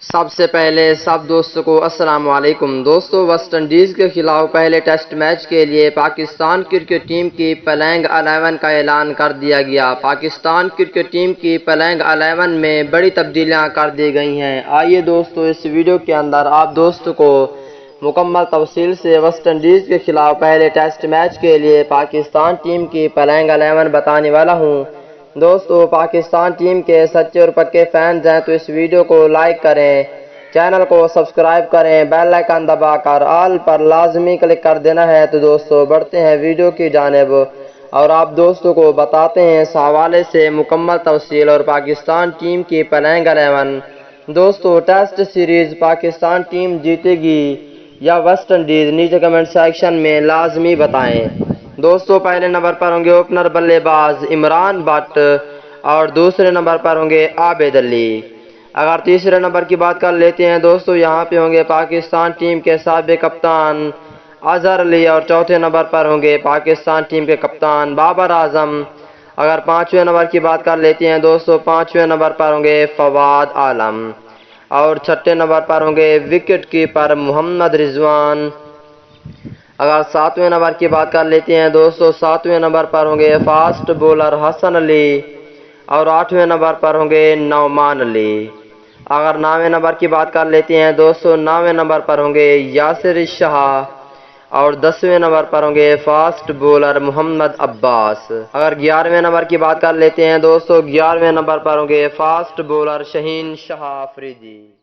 سب سے پہلے سب دوستوں کو السلام علیکم دوستوں، ویسٹ انڈیز کے خلاف پہلے ٹیسٹ میچ کے لیے پاکستان کرکٹ ٹیم کی پلینگ 11 کا اعلان کر دیا گیا۔ پاکستان کرکٹ ٹیم کی پلینگ 11 میں بڑی تبدیلیاں کر دی گئی ہیں۔ آئیے دوستوں، اس ویڈیو کے اندر آپ دوستوں کو مکمل تفصیل سے ویسٹ انڈیز کے خلاف پہلے ٹیسٹ میچ کے لیے پاکستان ٹیم کی پلینگ 11 بتانے والا ہوں۔ دوستو، پاکستان ٹیم کے سچے اور پکے فینز ہیں تو اس ویڈیو کو لائک کریں، چینل کو سبسکرائب کریں، بیل آئیکن دبا کر آل پر لازمی کلک کر دینا ہے۔ تو دوستو، بڑھتے ہیں ویڈیو کی جانب اور آپ دوستوں کو بتاتے ہیں اس حوالے سے مکمل تفصیل اور پاکستان ٹیم کی پلینگ 11۔ دوستو، ٹیسٹ سیریز پاکستان ٹیم جیتے گی یا ویسٹ انڈیز؟ نیچے کمنٹ سیکشن میں لازمی بتائیں۔ دوستو، پہلے نمبر پر ہوں گے اوپنر بلے باز عمران بٹ اور دوسرے نمبر پر ہوں گے عابد علی۔ اگر تیسرے نمبر کی بات کر لیتے ہیں دوستو، یہاں پہ ہوں گے پاکستان ٹیم کے سابق کپتان اظہر علی اور چوتھے نمبر پر ہوں گے پاکستان ٹیم کے کپتان بابر اعظم۔ اگر پانچویں نمبر کی بات کر لیتے ہیں دوستو، پانچویں نمبر پر ہوں گے فواد عالم اور چھٹے نمبر پر ہوں گے وکٹ کیپر محمد رضوان۔ اگر ساتویں نمبر کی بات کر لیتے ہیں دوستو، ساتویں نمبر پر ہوں گے فاسٹ بولر حسن علی اور آٹھویں نمبر پر ہوں گے نعمان علی۔ اگر نویں نمبر کی بات کر لیتے ہیں دوستو، نویں نمبر پر ہوں گے یاسر شاہ اور 10ویں نمبر پر ہوں گے فاسٹ بولر محمد عباس۔ اگر 11ویں نمبر کی بات کر لیتے ہیں دوستو، 11ویں نمبر پر ہوں گے فاسٹ بولر شہین شاہ آفریدی۔